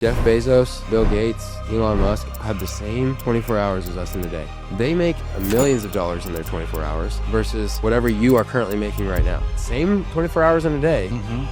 Jeff Bezos, Bill Gates, Elon Musk have the same 24 hours as us in a day. They make millions of dollars in their 24 hours versus whatever you are currently making right now. Same 24 hours in a day.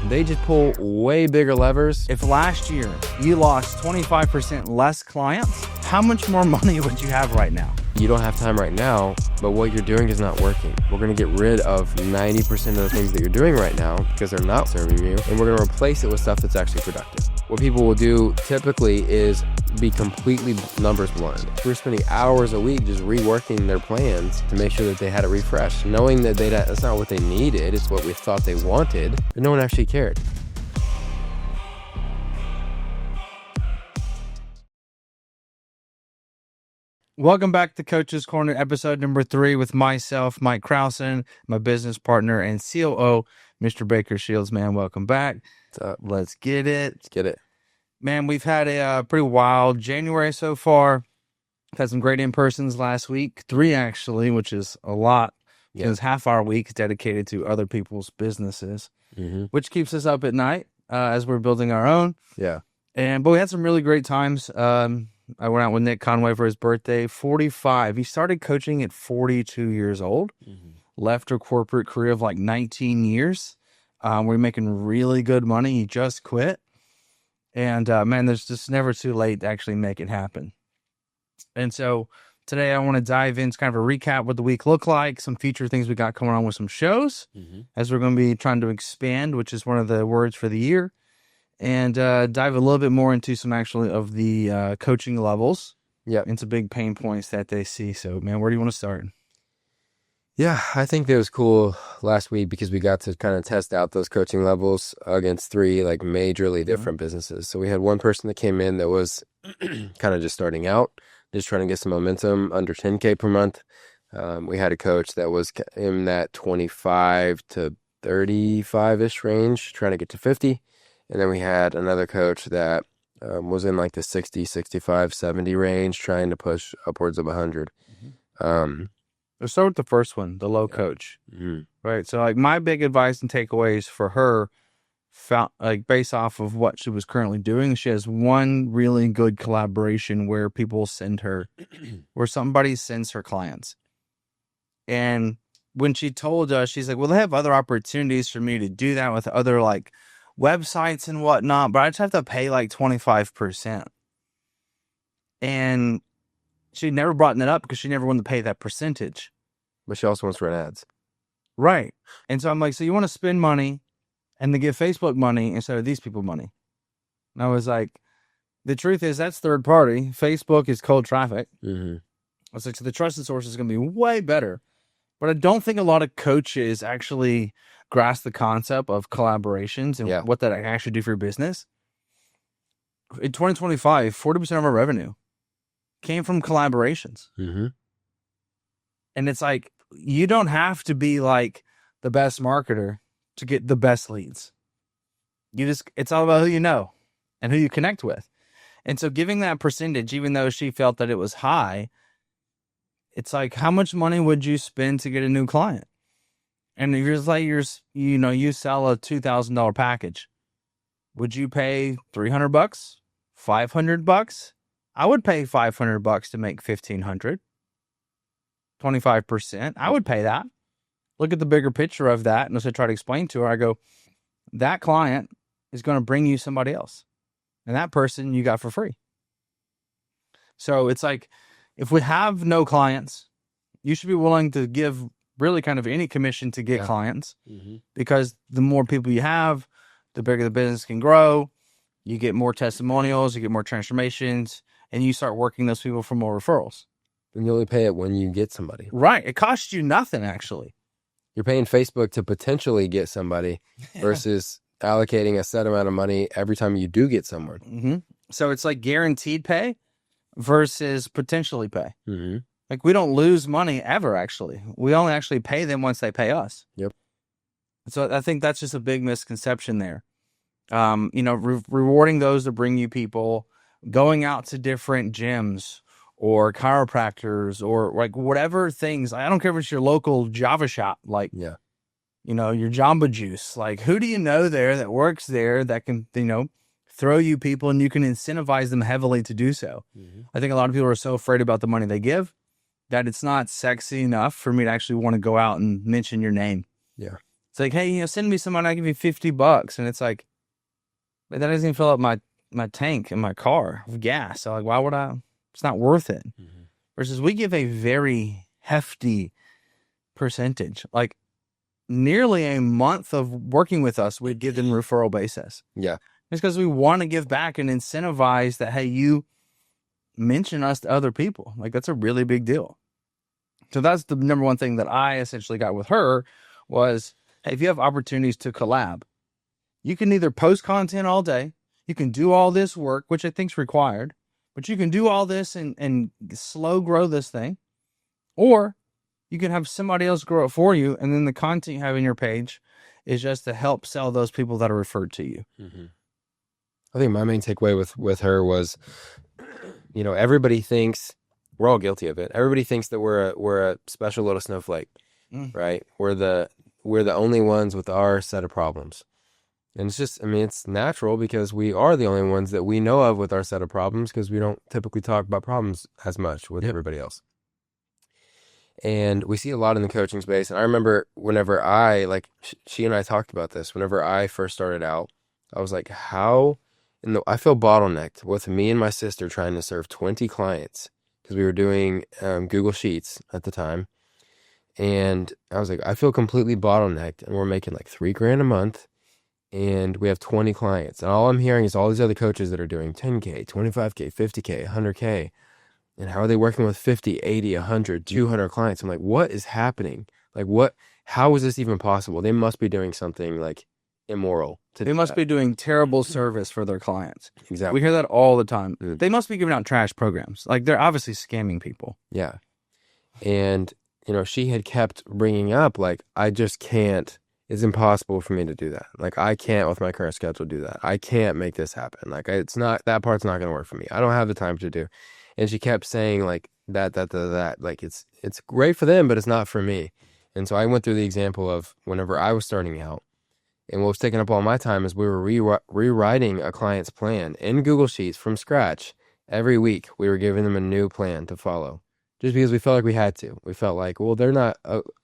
They just pull way bigger levers. If last year you lost 25% less clients, how much more money would you have right now? You don't have time right now, but what you're doing is not working. We're going to get rid of 90% of the things that you're doing right now because they're not serving you, and we're going to replace it with stuff that's actually productive. What people will do typically is be completely numbers blind. We're spending hours a week just reworking their plans to make sure that they had a refresh, knowing that that's not what they needed, it's what we thought they wanted, but no one actually cared. Welcome back to Coach's Corner, episode number 3 with myself, Mike Crowson, my business partner and COO, Mr. Bakker Shields. Man, welcome back. What's up? Let's get it. Let's get it. Man, we've had a pretty wild January so far. We've had some great in-persons last week, 3 actually, which is a lot. Because half our week is dedicated to other people's businesses, which keeps us up at night as we're building our own. Yeah. But we had some really great times. I went out with Nick Conway for his birthday, 45. He started coaching at 42 years old, left a corporate career of like 19 years. We're making really good money. He just quit. And man, there's just never too late to actually make it happen. And so today I want to dive into kind of a recap what the week looked like, some future things we got going on with some shows, as we're going to be trying to expand, which is one of the words for the year. And dive a little bit more into some actually of the coaching levels into big pain points that they see. So, man, where do you want to start? Yeah, I think that was cool last week because we got to kind of test out those coaching levels against 3 like majorly different businesses. So we had one person that came in that was kind of just starting out, just trying to get some momentum under 10K per month. We had a coach that was in that 25 to 35-ish range, trying to get to 50. And then we had another coach that was in like the 60, 65, 70 range, trying to push upwards of 100. Let's start with the first one, the low coach. Right. So like my big advice and takeaways for her, like based off of what she was currently doing, she has one really good collaboration where people send her, where somebody sends her clients. And when she told us, she's like, well, they have other opportunities for me to do that with other like websites and whatnot, but I just have to pay like 25%. And she never brought that up because she never wanted to pay that percentage. But she also wants to run ads. Right. And so I'm like, so you want to spend money and to give Facebook money instead of these people money? And I was like, the truth is that's third party. Facebook is cold traffic. I was like, so the trusted source is going to be way better. But I don't think a lot of coaches actually grasp the concept of collaborations and what that can actually do for your business. In 2025, 40% of our revenue came from collaborations. And it's like, you don't have to be like the best marketer to get the best leads. It's all about who you know and who you connect with. And so giving that percentage, even though she felt that it was high, it's like, how much money would you spend to get a new client? And if you're like, you sell a $2,000 package, would you pay $300, $500? I would pay $500 to make $1,500, 25%. I would pay that. Look at the bigger picture of that. And as I try to explain to her, I go, that client is going to bring you somebody else. And that person you got for free. So it's like, if we have no clients, you should be willing to give really kind of any commission to get clients, because the more people you have, the bigger the business can grow. You get more testimonials, you get more transformations, and you start working those people for more referrals. And you only pay it when you get somebody. Right. It costs you nothing, actually. You're paying Facebook to potentially get somebody versus allocating a set amount of money every time you do get someone. So it's like guaranteed pay versus potentially pay. Like we don't lose money ever, actually. We only actually pay them once they pay us. So I think that's just a big misconception there. Rewarding those that bring you people, going out to different gyms or chiropractors or like whatever things. I don't care if it's your local Java shop, like, your Jamba Juice. Like, who do you know there that works there that can, throw you people and you can incentivize them heavily to do so. I think a lot of people are so afraid about the money they give that it's not sexy enough for me to actually want to go out and mention your name. Yeah. It's like, hey, send me some money, I'll give you $50. And it's like, but that doesn't even fill up my tank in my car with gas. So like, why would I? It's not worth it. Versus we give a very hefty percentage, like nearly a month of working with us, we'd give them referral basis. Yeah. It's because we want to give back and incentivize that, hey, you mention us to other people. Like, that's a really big deal. So that's the number one thing that I essentially got with her was, hey, if you have opportunities to collab, you can either post content all day, you can do all this work, which I think is required, but you can do all this and slow grow this thing, or you can have somebody else grow it for you, and then the content you have in your page is just to help sell those people that are referred to you. I think my main takeaway with her was, everybody thinks we're all guilty of it. Everybody thinks that we're a special little snowflake, right? We're the only ones with our set of problems. And it's just, it's natural because we are the only ones that we know of with our set of problems because we don't typically talk about problems as much with everybody else. And we see a lot in the coaching space. And I remember whenever she and I talked about this, whenever I first started out, I was like, I feel bottlenecked with me and my sister trying to serve 20 clients because we were doing Google Sheets at the time. And I was like, I feel completely bottlenecked and we're making like $3,000 a month and we have 20 clients. And all I'm hearing is all these other coaches that are doing 10K, 25K, 50K, 100K. And how are they working with 50, 80, 100, 200 clients? I'm like, what is happening? Like, how is this even possible? They must be doing something like immoral. They must be doing terrible service for their clients. Exactly. We hear that all the time. They must be giving out trash programs. Like, they're obviously scamming people. Yeah. And, she had kept bringing up, like, I just can't. It's impossible for me to do that. Like, I can't with my current schedule do that. I can't make this happen. Like, that part's not going to work for me. I don't have the time to do. And she kept saying like that, like it's great for them, but it's not for me. And so I went through the example of whenever I was starting out and what was taking up all my time is we were rewriting a client's plan in Google Sheets from scratch. Every week we were giving them a new plan to follow just because we felt like we had to. We felt like, well, they're not,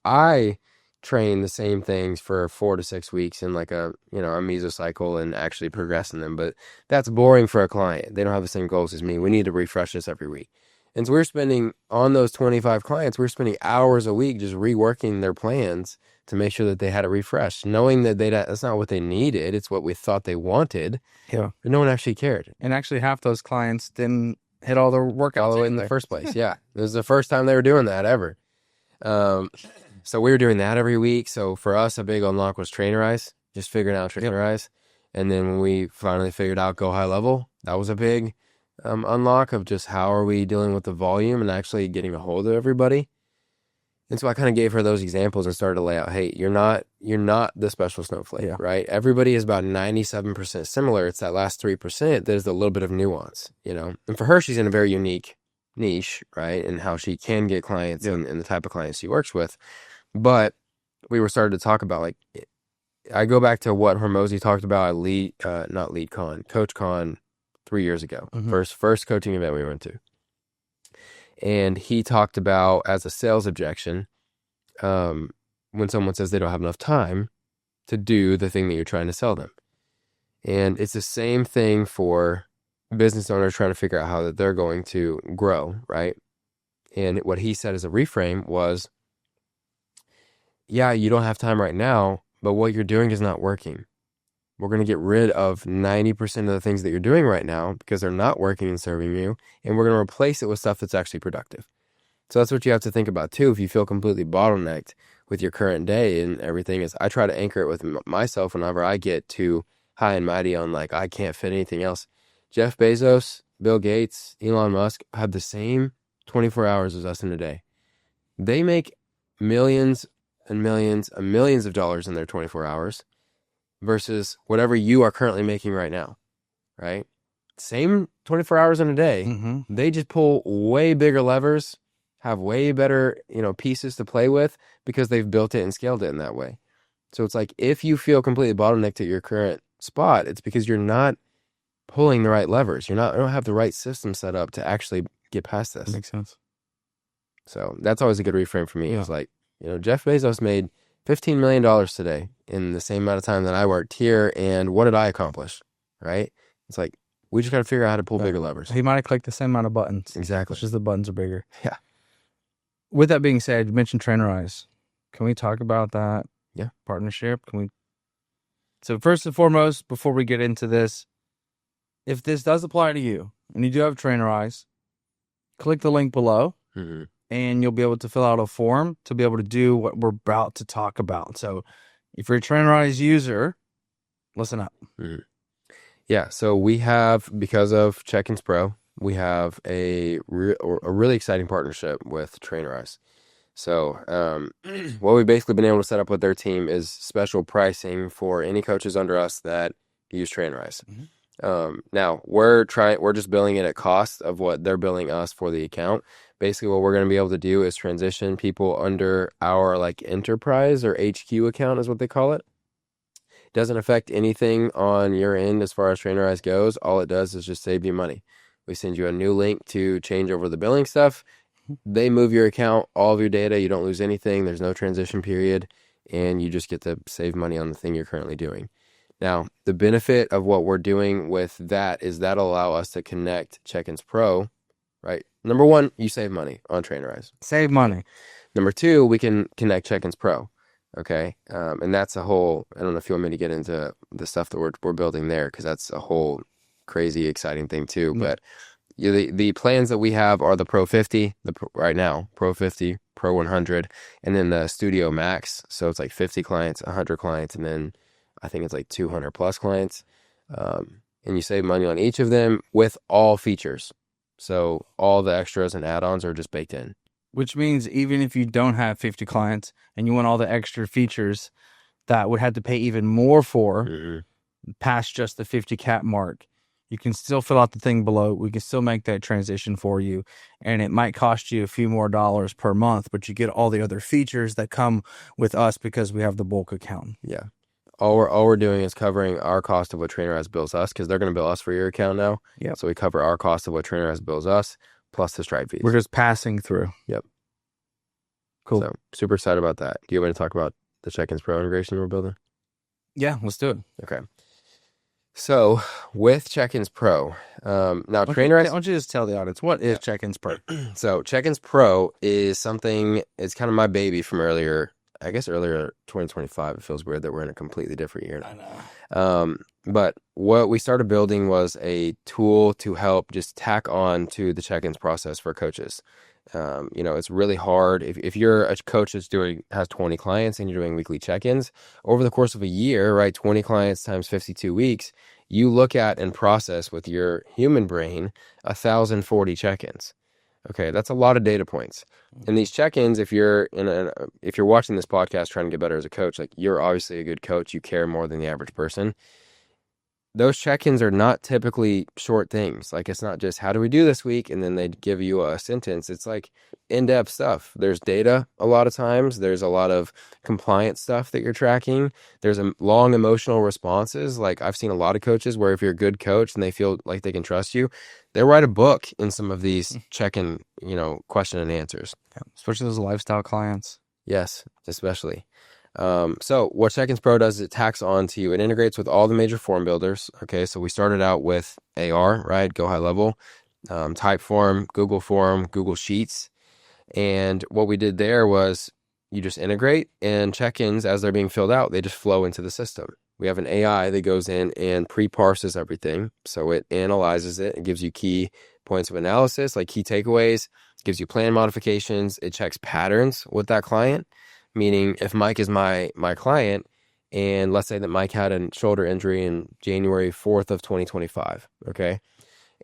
I train the same things for 4 to 6 weeks in like a mesocycle and actually progressing them. But that's boring for a client. They don't have the same goals as me. We need to refresh this every week. And so we're spending on those 25 clients, we're spending hours a week just reworking their plans to make sure that they had a refresh, knowing that that's not what they needed. It's what we thought they wanted. Yeah. But no one actually cared. And actually half those clients didn't hit all their workouts all the way in the first place. Yeah. It was the first time they were doing that ever. So we were doing that every week. So for us, a big unlock was Trainerize, just figuring out Trainerize. And then when we finally figured out Go High Level, that was a big unlock of just how are we dealing with the volume and actually getting a hold of everybody. And so I kind of gave her those examples and started to lay out, hey, you're not the special snowflake, right? Everybody is about 97% similar. It's that last 3% there's a little bit of nuance, And for her, she's in a very unique niche, right? And how she can get clients and the type of clients she works with. But we were starting to talk about, like, I go back to what Hormozy talked about at Coach Con 3 years ago. First coaching event we went to. And he talked about, as a sales objection, when someone says they don't have enough time to do the thing that you're trying to sell them. And it's the same thing for business owners trying to figure out how that they're going to grow, right? And what he said as a reframe was, yeah, you don't have time right now, but what you're doing is not working. We're going to get rid of 90% of the things that you're doing right now because they're not working and serving you, and we're going to replace it with stuff that's actually productive. So that's what you have to think about too. If you feel completely bottlenecked with your current day and everything, is I try to anchor it with myself whenever I get too high and mighty on like I can't fit anything else. Jeff Bezos, Bill Gates, Elon Musk have the same 24 hours as us in a day. They make millions and millions and millions of dollars in their 24 hours versus whatever you are currently making right now, right? Same 24 hours in a day. They just pull way bigger levers, have way better, pieces to play with because they've built it and scaled it in that way. So it's like, if you feel completely bottlenecked at your current spot, it's because you're not pulling the right levers. You don't have the right system set up to actually get past this. That makes sense. So that's always a good reframe for me. Yeah. It's like, Jeff Bezos made $15 million today in the same amount of time that I worked here. And what did I accomplish? Right? It's like, we just got to figure out how to pull bigger levers. He might have clicked the same amount of buttons. Exactly. It's just the buttons are bigger. Yeah. With that being said, you mentioned Trainerize. Can we talk about that? Yeah. Partnership? So first and foremost, before we get into this, if this does apply to you and you do have Trainerize, click the link below and you'll be able to fill out a form to be able to do what we're about to talk about. So if you're a Trainerize user, listen up. Yeah. So we have, because of Check-ins Pro, we have a really exciting partnership with Trainerize. So what we've basically been able to set up with their team is special pricing for any coaches under us that use Trainerize. Now we're just billing it at cost of what they're billing us for the account. Basically what we're going to be able to do is transition people under our like enterprise or HQ account is what they call it. It doesn't affect anything on your end as far as Trainerize goes. All it does is just save you money. We send you a new link to change over the billing stuff. They move your account, all of your data. You don't lose anything. There's no transition period, and you just get to save money on the thing you're currently doing. Now, the benefit of what we're doing with that is that'll allow us to connect Check-ins Pro, right? Number one, you save money on Trainerize. Save money. Number two, we can connect Check-ins Pro, okay? And that's a whole, I don't know if you want me to get into the stuff that we're building there, because that's a whole crazy, exciting thing too, but the plans that we have are the Pro 50, right now, Pro 50, Pro 100, and then the Studio Max. So it's like 50 clients, 100 clients, and then I think it's like 200 plus clients. And you save money on each of them with all features. So all the extras and add-ons are just baked in. Which means even if you don't have 50 clients and you want all the extra features that would have to pay even more for past just the 50 cap mark, you can still fill out the thing below. We can still make that transition for you. And it might cost you a few more dollars per month, but you get all the other features that come with us because we have the bulk account. Yeah. All we're doing is covering our cost of what Trainerize bills us, because they're going to bill us for your account now. Yeah. So we cover our cost of what Trainerize bills us, plus the Stripe fees. We're just passing through. Yep. Cool. So super excited about that. Do you want to talk about the Check-ins Pro integration we're building? Yeah, let's do it. Okay. So with Check-ins Pro, now Trainerize. Why don't you just tell the audience, what is Check-ins Pro? So Check-ins Pro is something, it's kind of my baby from earlier 2025. It feels weird that we're in a completely different year. I know. But what we started building was a tool to help just tack on to the check-ins process for coaches. It's really hard. If you're a coach that's has 20 clients and you're doing weekly check-ins over the course of a year, right? 20 clients times 52 weeks, you look at and process with your human brain 1,040 check-ins. Okay, that's a lot of data points. And these check-ins, if you're watching this podcast trying to get better as a coach, like you're obviously a good coach, you care more than the average person. Those check-ins are not typically short things. Like it's not just how do we do this week, and then they'd give you a sentence. It's like in-depth stuff. There's data a lot of times. There's a lot of compliance stuff that you're tracking. There's long emotional responses. Like I've seen a lot of coaches where if you're a good coach and they feel like they can trust you, they'll write a book in some of these check-in, question and answers. Yeah. Especially those lifestyle clients. Yes, especially. So what Check-ins Pro does is it tacks on to you. It integrates with all the major form builders. Okay, so we started out with AR, right? Go high level, Typeform, Google Sheets. And what we did there was you just integrate, and check-ins as they're being filled out, they just flow into the system. We have an AI that goes in and pre-parses everything. So it analyzes it and gives you key points of analysis, like key takeaways, gives you plan modifications. It checks patterns with that client. Meaning if Mike is my client, and let's say that Mike had a shoulder injury in January 4th of 2025, okay?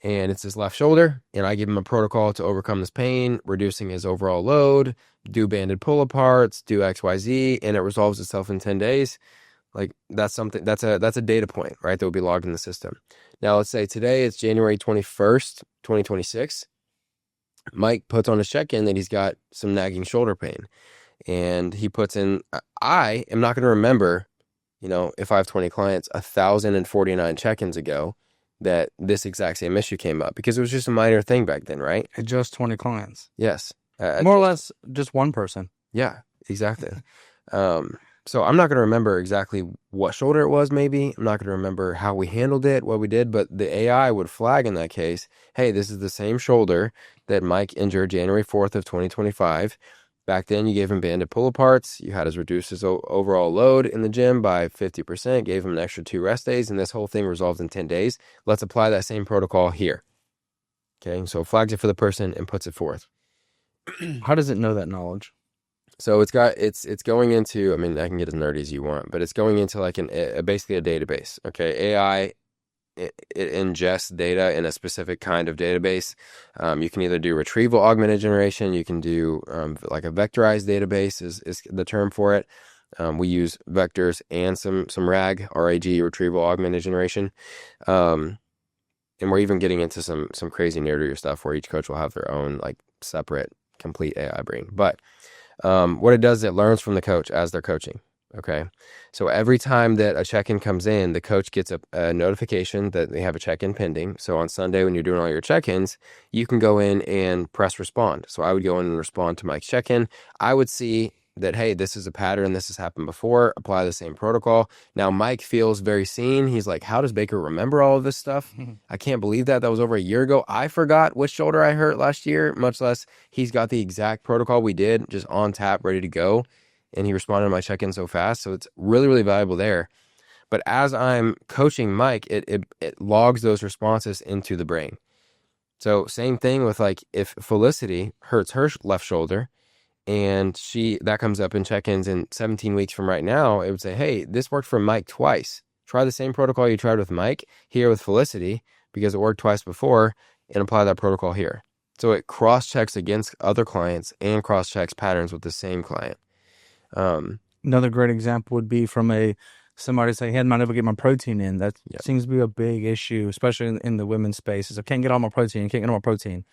And it's his left shoulder, and I give him a protocol to overcome this pain, reducing his overall load, do banded pull-aparts, do XYZ, and it resolves itself in 10 days. Like that's a data point, right? That would be logged in the system. Now let's say today it's January 21st, 2026. Mike puts on his check-in that he's got some nagging shoulder pain. And he puts in, I am not going to remember, if I have 20 clients, 1,049 check-ins ago that this exact same issue came up because it was just a minor thing back then, right? Just 20 clients. Yes. More or less just one person. Yeah, exactly. So I'm not going to remember exactly what shoulder it was, maybe. I'm not going to remember how we handled it, what we did, but the AI would flag in that case, hey, this is the same shoulder that Mike injured January 4th of 2025. Back then, you gave him banded pull aparts. You had us reduce his overall load in the gym by 50%, gave him an extra 2 rest days, and this whole thing resolved in 10 days. Let's apply that same protocol here. Okay, so flags it for the person and puts it forth. How does it know that knowledge? So it's going into, I mean, I can get as nerdy as you want, but it's going into like basically a database. Okay, AI it ingests data in a specific kind of database. You can either do retrieval augmented generation, you can do like a vectorized database is the term for it. We use vectors and some RAG retrieval augmented generation. And we're even getting into some crazy nerdier stuff where each coach will have their own like separate complete AI brain. But what it does is it learns from the coach as they're coaching. Okay. So every time that a check-in comes in, the coach gets a notification that they have a check-in pending. So on Sunday, when you're doing all your check-ins, you can go in and press respond. So I would go in and respond to Mike's check-in. I would see that, hey, this is a pattern. This has happened before. Apply the same protocol. Now, Mike feels very seen. He's like, how does Baker remember all of this stuff? I can't believe that. That was over a year ago. I forgot which shoulder I hurt last year, much less he's got the exact protocol we did just on tap, ready to go. And he responded to my check-in so fast. So it's really, really valuable there. But as I'm coaching Mike, it logs those responses into the brain. So same thing with like if Felicity hurts her left shoulder, and that comes up in check-ins in 17 weeks from right now, it would say, hey, this worked for Mike twice. Try the same protocol you tried with Mike here with Felicity because it worked twice before, and apply that protocol here. So it cross-checks against other clients and cross-checks patterns with the same client. Another great example would be from somebody say, hey, I'm not able to get my protein in. That seems to be a big issue, especially in the women's space. Is I can't get all my protein.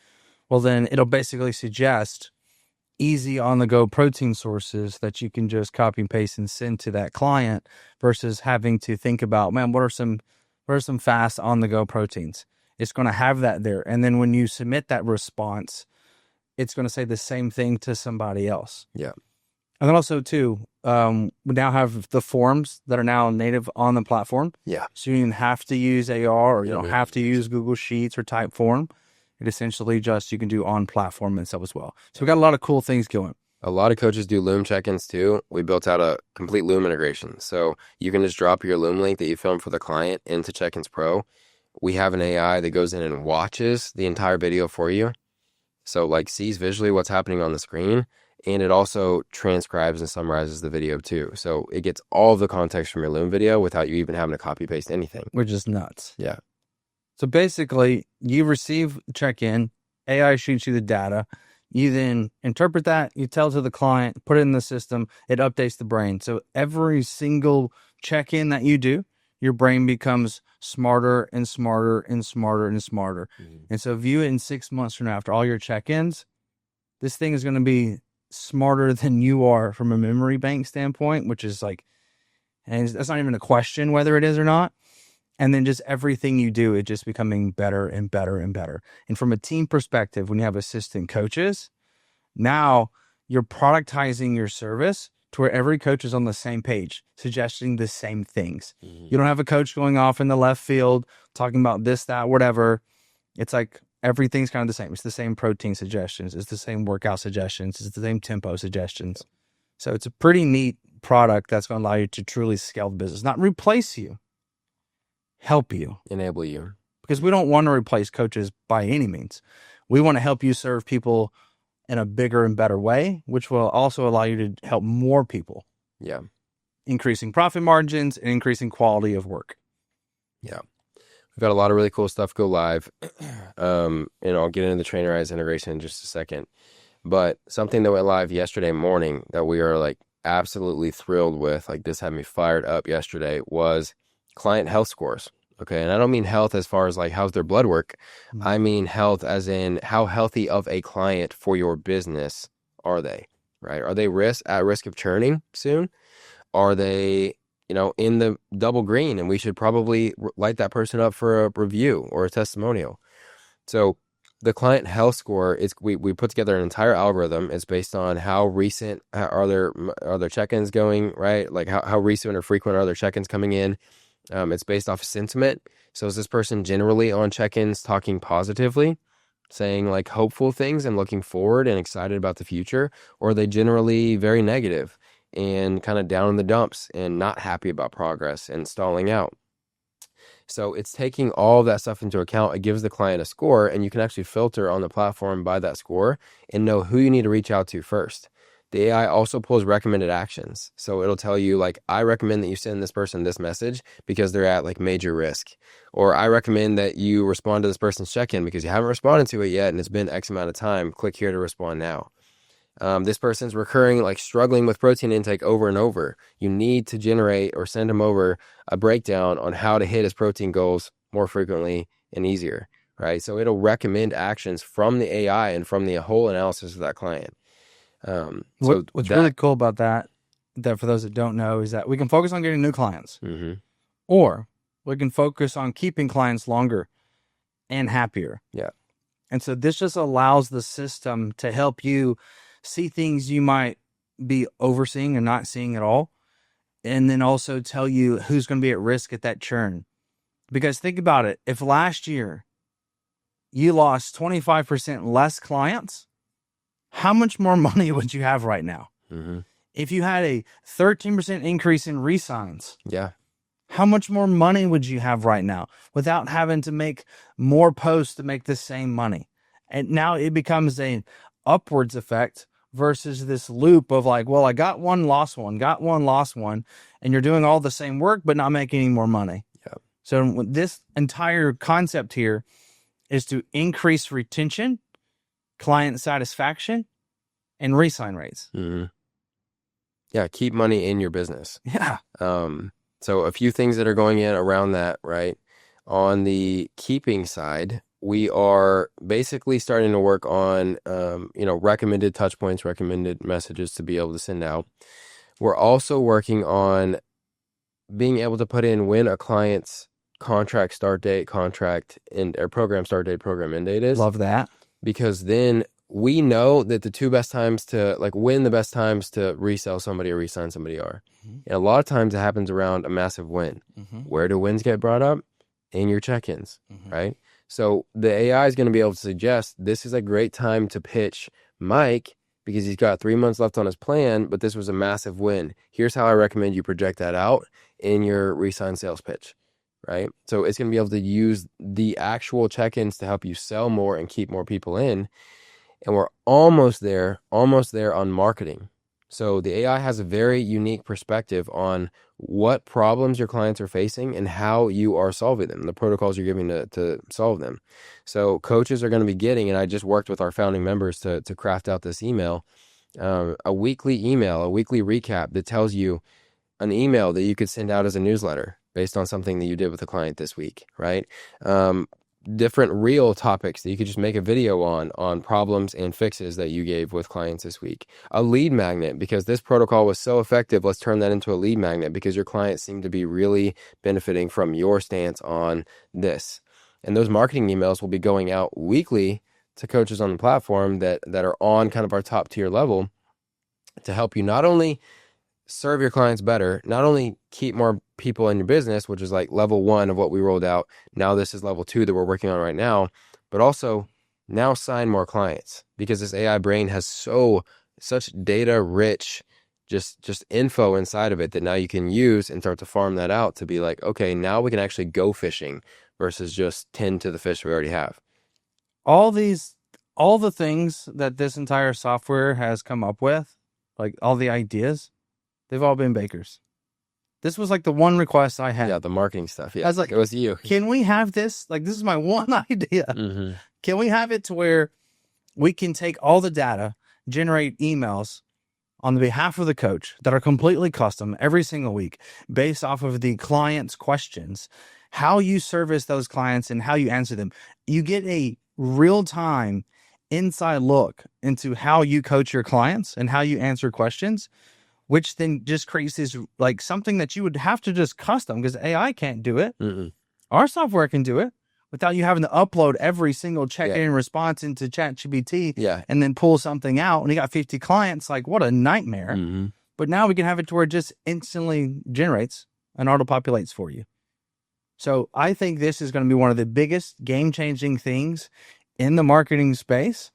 Well, then it'll basically suggest easy on-the-go protein sources that you can just copy and paste and send to that client versus having to think about, man, what are some fast on-the-go proteins? It's going to have that there. And then when you submit that response, it's going to say the same thing to somebody else. Yeah. And then also, too, we now have the forms that are now native on the platform. Yeah. So you don't have to use AR or you don't have to use Google Sheets or Typeform. It essentially just, you can do on platform and stuff as well. So we got a lot of cool things going. A lot of coaches do Loom check-ins too. We built out a complete Loom integration. So you can just drop your Loom link that you filmed for the client into Check-ins Pro. We have an AI that goes in and watches the entire video for you. So like sees visually what's happening on the screen. And it also transcribes and summarizes the video too. So it gets all of the context from your Loom video without you even having to copy paste anything. Which is nuts. Yeah. So basically, you receive check-in, AI shoots you the data, you then interpret that, you tell to the client, put it in the system, it updates the brain. So every single check-in that you do, your brain becomes smarter and smarter and smarter and smarter. Mm-hmm. And so view it in 6 months from now, after all your check-ins, this thing is going to be smarter than you are from a memory bank standpoint, which is like, and that's not even a question whether it is or not. And then just everything you do, it's just becoming better and better and better. And from a team perspective, when you have assistant coaches, now you're productizing your service to where every coach is on the same page, suggesting the same things. Mm-hmm. You don't have a coach going off in the left field, talking about this, that, whatever. It's like everything's kind of the same. It's the same protein suggestions. It's the same workout suggestions. It's the same tempo suggestions. So it's a pretty neat product that's going to allow you to truly scale the business, not replace you. Help you. Enable you. Because we don't want to replace coaches by any means. We want to help you serve people in a bigger and better way, which will also allow you to help more people. Yeah. Increasing profit margins and increasing quality of work. Yeah. We've got a lot of really cool stuff go live. And I'll get into the Trainerize integration in just a second. But something that went live yesterday morning that we are like absolutely thrilled with, like this had me fired up yesterday, was client health scores. Okay. And I don't mean health as far as like how's their blood work. Mm-hmm. I mean health as in how healthy of a client for your business are they, right? Are they at risk of churning soon? Are they in the double green, and we should probably light that person up for a review or a testimonial. So the client health score is we put together an entire algorithm. It's based on how recent are their check-ins going, right? Like how recent or frequent are their check-ins coming in? It's based off of sentiment. So is this person generally on check-ins talking positively, saying like hopeful things and looking forward and excited about the future? Or are they generally very negative and kind of down in the dumps and not happy about progress and stalling out? So it's taking all of that stuff into account. It gives the client a score, and you can actually filter on the platform by that score and know who you need to reach out to first. The AI also pulls recommended actions. So it'll tell you, like, I recommend that you send this person this message because they're at like major risk. Or I recommend that you respond to this person's check-in because you haven't responded to it yet and it's been X amount of time. Click here to respond now. This person's recurring, like struggling with protein intake over and over. You need to generate or send him over a breakdown on how to hit his protein goals more frequently and easier, right? So it'll recommend actions from the AI and from the whole analysis of that client. What's really cool about that for those that don't know, is that we can focus on getting new clients, or we can focus on keeping clients longer and happier. Yeah. And so this just allows the system to help you see things you might be overseeing and not seeing at all. And then also tell you who's going to be at risk at that churn. Because think about it. If last year you lost 25% less clients, how much more money would you have right now? If you had a 13% increase in resigns, how much more money would you have right now without having to make more posts to make the same money? And now it becomes an upwards effect versus this loop of like, well, I got one, lost one, and you're doing all the same work but not making any more money. So this entire concept here is to increase retention, client satisfaction, and resign rates. Yeah, keep money in your business. Yeah. So a few things that are going in around that, right? On the keeping side, we are basically starting to work on, recommended touch points, recommended messages to be able to send out. We're also working on being able to put in when a client's contract start date, contract and or program start date, program end date is. Love that. Because then we know that the two best times to, like, when the best times to resell somebody or resign somebody are. And a lot of times it happens around a massive win. Where do wins get brought up? In your check-ins, right? So the AI is going to be able to suggest this is a great time to pitch Mike because he's got 3 months left on his plan, but this was a massive win. Here's how I recommend you project that out in your resign sales pitch, right? So it's going to be able to use the actual check-ins to help you sell more and keep more people in. And we're almost there on marketing. So the AI has a very unique perspective on what problems your clients are facing and how you are solving them, the protocols you're giving to solve them. So coaches are going to be getting, and I just worked with our founding members to craft out this email, a weekly recap that tells you an email that you could send out as a newsletter based on something that you did with a client this week, right? Different real topics that you could just make a video on problems and fixes that you gave with clients this week. A lead magnet, because this protocol was so effective, let's turn that into a lead magnet because your clients seem to be really benefiting from your stance on this. And those marketing emails will be going out weekly to coaches on the platform that are on kind of our top tier level to help you not only serve your clients better, not only keep more people in your business, which is like level 1 of what we rolled out. Now this is level 2 that we're working on right now, but also now sign more clients because this AI brain has such data rich, just info inside of it that now you can use and start to farm that out to be like, okay, now we can actually go fishing versus just tend to the fish we already have. All the things that this entire software has come up with, like all the ideas, they've all been Bakker's. This was like the one request I had. Yeah, the marketing stuff. Yeah, I was like, it was you. Can we have this? Like, this is my one idea. Can we have it to where we can take all the data, generate emails on the behalf of the coach that are completely custom every single week based off of the client's questions, how you service those clients and how you answer them. You get a real-time inside look into how you coach your clients and how you answer questions which then just creates this like something that you would have to just custom because AI can't do it. Mm-mm. Our software can do it without you having to upload every single check-in Yeah. response into ChatGPT Yeah. and then pull something out. And you got 50 clients. Like, what a nightmare. Mm-hmm. But now we can have it to where it just instantly generates and auto-populates for you. So I think this is going to be one of the biggest game-changing things in the marketing space,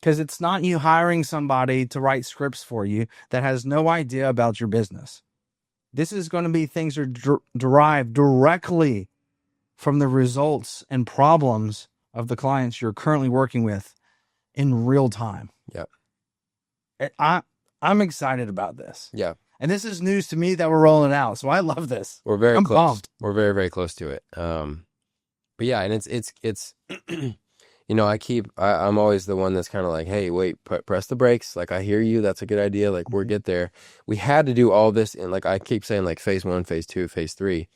because it's not you hiring somebody to write scripts for you that has no idea about your business. This is going to be things that are derived directly from the results and problems of the clients you're currently working with in real time. Yep. I'm excited about this. Yeah. And this is news to me that we're rolling out. So I love this. We're very I'm close. pumped. We're very, very close to it. But yeah, and it's you know, I'm always the one that's kind of like, hey, wait, press the brakes. Like, I hear you. That's a good idea. Like, we'll get there. We had to do all this in, like, I keep saying, like, phase 1, phase 2, phase 3,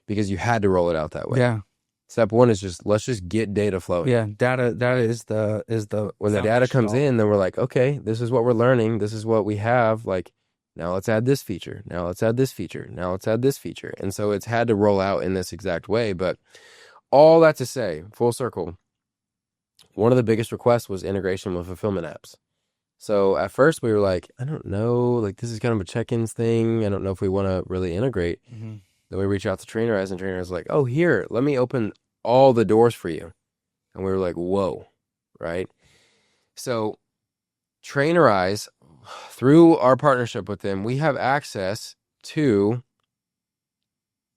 because you had to roll it out that way. Yeah. Step 1 is let's just get data flowing. Yeah. Data is the when the data comes in, then we're like, okay, this is what we're learning. This is what we have. Like, now let's add this feature. Now let's add this feature. Now let's add this feature. And so it's had to roll out in this exact way. But all that to say, full circle, one of the biggest requests was integration with fulfillment apps. So at first we were like, I don't know, like, this is kind of a check-ins thing. I don't know if we want to really integrate. Mm-hmm. Then we reach out to Trainerize, and Trainerize like, oh, here, let me open all the doors for you. And we were like, whoa, right? So Trainerize, through our partnership with them, we have access to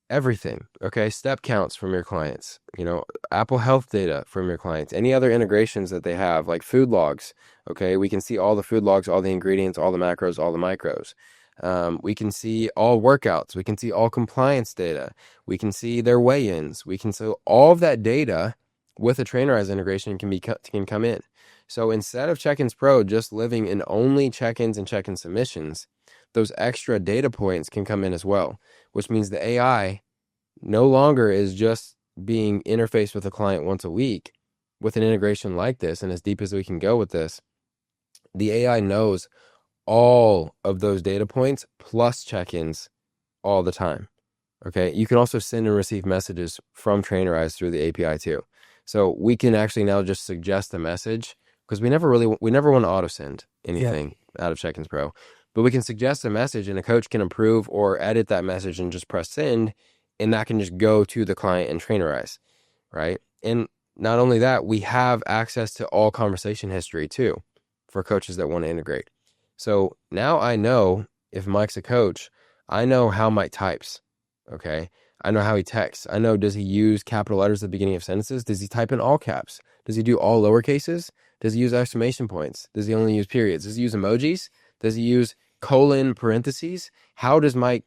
everything, okay? Step counts from your clients, you know, Apple Health data from your clients, any other integrations that they have, like food logs, okay? We can see all the food logs, all the ingredients, all the macros, all the micros. We can see all workouts. We can see all compliance data. We can see their weigh-ins. We can see all of that data with a Trainerize integration can come in. So instead of Check-ins Pro just living in only check-ins and check-in submissions, those extra data points can come in as well, which means the AI no longer is just being interfaced with a client once a week. With an integration like this, and as deep as we can go with this, the AI knows all of those data points plus check-ins all the time. Okay. You can also send and receive messages from Trainerize through the API too. So we can actually now just suggest a message, because we never want to auto send anything out of Check-ins Pro, but we can suggest a message and a coach can approve or edit that message and just press send, and that can just go to the client and Trainerize, right? And not only that, we have access to all conversation history too for coaches that want to integrate. So now I know if Mike's a coach, I know how Mike types, okay? I know how he texts. I know, does he use capital letters at the beginning of sentences? Does he type in all caps? Does he do all lowercases? Does he use exclamation points? Does he only use periods? Does he use emojis? Does he use colon parentheses? How does Mike,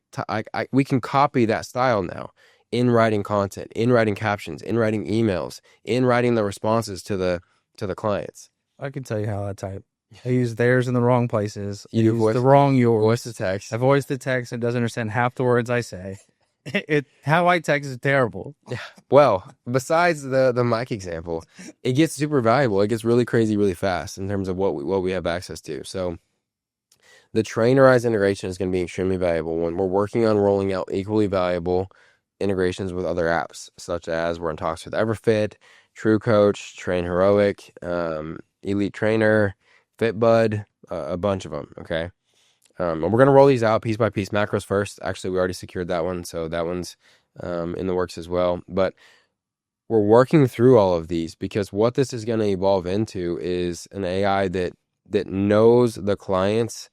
we can copy that style now in writing content, in writing captions, in writing emails, in writing the responses to the clients. I can tell you how I type. I use theirs in the wrong places. You use the wrong yours. Voice to text. I voice the text and doesn't understand half the words I say. How I text is terrible. Yeah. Well, besides the mic example, it gets super valuable. It gets really crazy really fast in terms of what we have access to. So the Trainerize integration is going to be extremely valuable when we're working on rolling out equally valuable integrations with other apps, such as we're in talks with Everfit, True Coach, Train Heroic, Elite Trainer, FitBud, a bunch of them. Okay. And we're going to roll these out piece by piece, macros first. Actually, we already secured that one. So that one's in the works as well. But we're working through all of these because what this is going to evolve into is an AI that knows the clients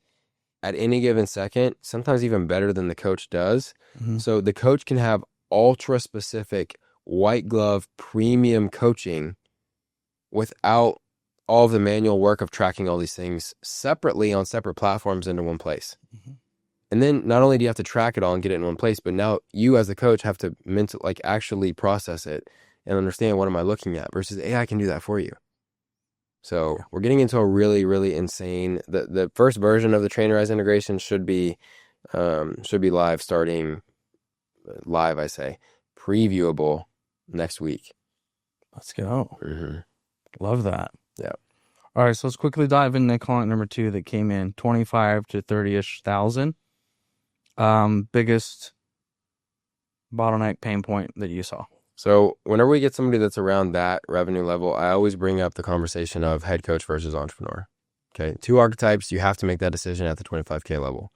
at any given second, sometimes even better than the coach does. Mm-hmm. So the coach can have ultra specific white glove premium coaching without all of the manual work of tracking all these things separately on separate platforms into one place. Mm-hmm. And then not only do you have to track it all and get it in one place, but now you as the coach have to actually process it and understand, what am I looking at, versus AI can do that for you. So we're getting into a really, really insane, the first version of the Trainerize integration should be live, previewable next week. Let's go. Mm-hmm. Love that. Yeah. All right, so let's quickly dive into client number 2 that came in 25 to 30-ish thousand. Biggest bottleneck pain point that you saw? So whenever we get somebody that's around that revenue level, I always bring up the conversation of head coach versus entrepreneur. Okay. Two archetypes. You have to make that decision at the 25K level.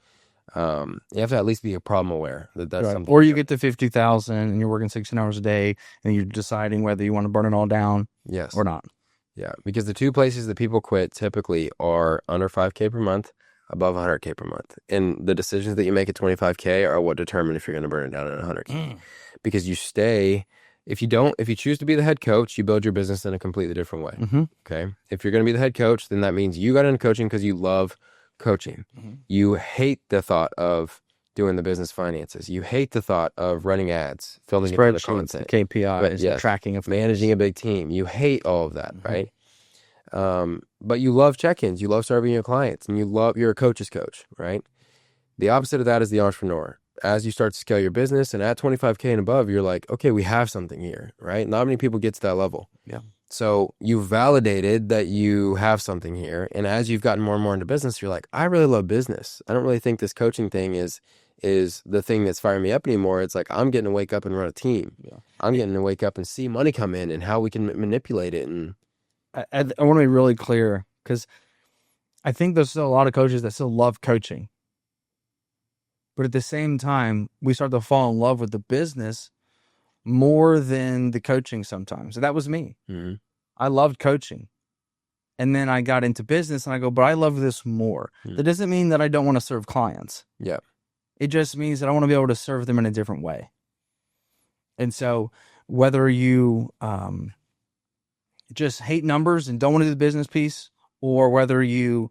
You have to at least be problem aware that that's Right. something. Or you get to 50,000 and you're working 16 hours a day and you're deciding whether you want to burn it all down Yes. or not. Yeah. Because the two places that people quit typically are under 5K per month, above 100K per month. And the decisions that you make at 25K are what determine if you're going to burn it down at 100K. Because you stay, if you choose to be the head coach, you build your business in a completely different way. Mm-hmm. Okay. If you're going to be the head coach, then that means you got into coaching because you love coaching. Mm-hmm. You hate the thought of doing the business finances. You hate the thought of running ads, filming it for the Spreadsheets, content, KPIs, yes, tracking of managing a big team. You hate all of that, right? But you love check-ins. You love serving your clients, and you're a coach's coach, right? The opposite of that is the entrepreneur. As you start to scale your business and at 25K and above, you're like, okay, we have something here, right? Not many people get to that level. Yeah. So you validated that you have something here. And as you've gotten more and more into business, you're like, I really love business. I don't really think this coaching thing is the thing that's firing me up anymore. It's like, I'm getting to wake up and run a team. Yeah. I'm getting to wake up and see money come in and how we can manipulate it. And I want to be really clear because I think there's still a lot of coaches that still love coaching. But at the same time, we start to fall in love with the business more than the coaching sometimes. And that was me. mm-hmm. I loved coaching. And then I got into business and I go, but I love this more. That doesn't mean that I don't want to serve clients. Yeah. It just means that I want to be able to serve them in a different way. And so whether you just hate numbers and don't want to do the business piece, or whether you,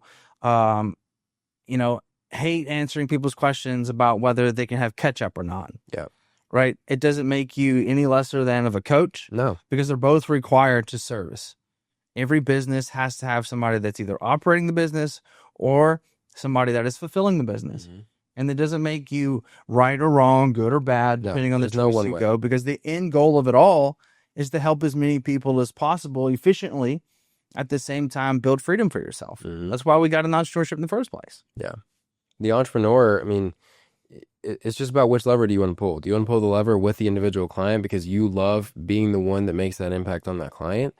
hate answering people's questions about whether they can have ketchup or not. Yeah. Right? It doesn't make you any lesser than of a coach. No. Because they're both required to service. Every business has to have somebody that's either operating the business or somebody that is fulfilling the business. Mm-hmm. And it doesn't make you right or wrong, good or bad, depending on the choice you go, because the end goal of it all is to help as many people as possible efficiently, at the same time build freedom for yourself. Mm-hmm. That's why we got in entrepreneurship in the first place. Yeah. The entrepreneur, I mean, it's just about which lever do you want to pull. Do you want to pull the lever with the individual client because you love being the one that makes that impact on that client?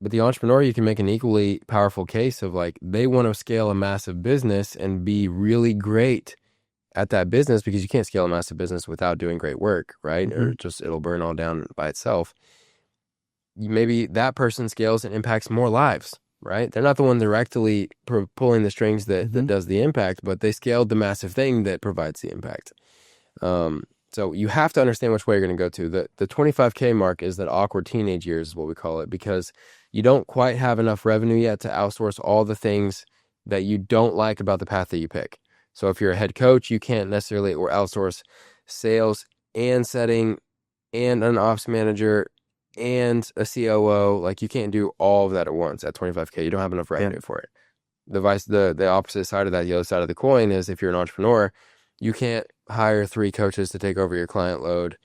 But the entrepreneur, you can make an equally powerful case of like, they want to scale a massive business and be really great at that business, because you can't scale a massive business without doing great work, right? Mm-hmm. Or just it'll burn all down by itself. Maybe that person scales and impacts more lives, right? They're not the one directly pulling the strings that does the impact, but they scaled the massive thing that provides the impact. So you have to understand which way you're going to go to. The 25K mark is that awkward teenage years is what we call it, because you don't quite have enough revenue yet to outsource all the things that you don't like about the path that you pick. So if you're a head coach, you can't necessarily or outsource sales and setting and an ops manager and a COO. Like, you can't do all of that at once at 25K. You don't have enough revenue for it. The opposite side of that, the other side of the coin, is if you're an entrepreneur, you can't hire 3 coaches to take over your client load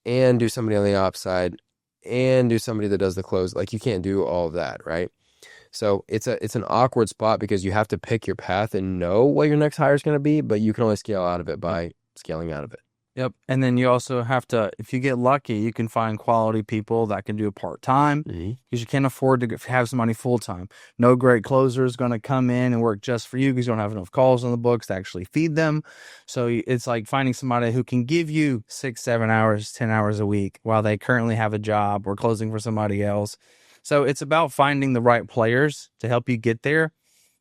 and do somebody on the ops side and do somebody that does the close. Like, you can't do all of that, right? So it's an awkward spot because you have to pick your path and know what your next hire is going to be, but you can only scale out of it by scaling out of it. Yep. And then you also have to, if you get lucky, you can find quality people that can do a part-time, because you can't afford to have somebody full-time. No great closer is going to come in and work just for you because you don't have enough calls on the books to actually feed them. So it's like finding somebody who can give you 6, 7 hours, 10 hours a week while they currently have a job or closing for somebody else. So it's about finding the right players to help you get there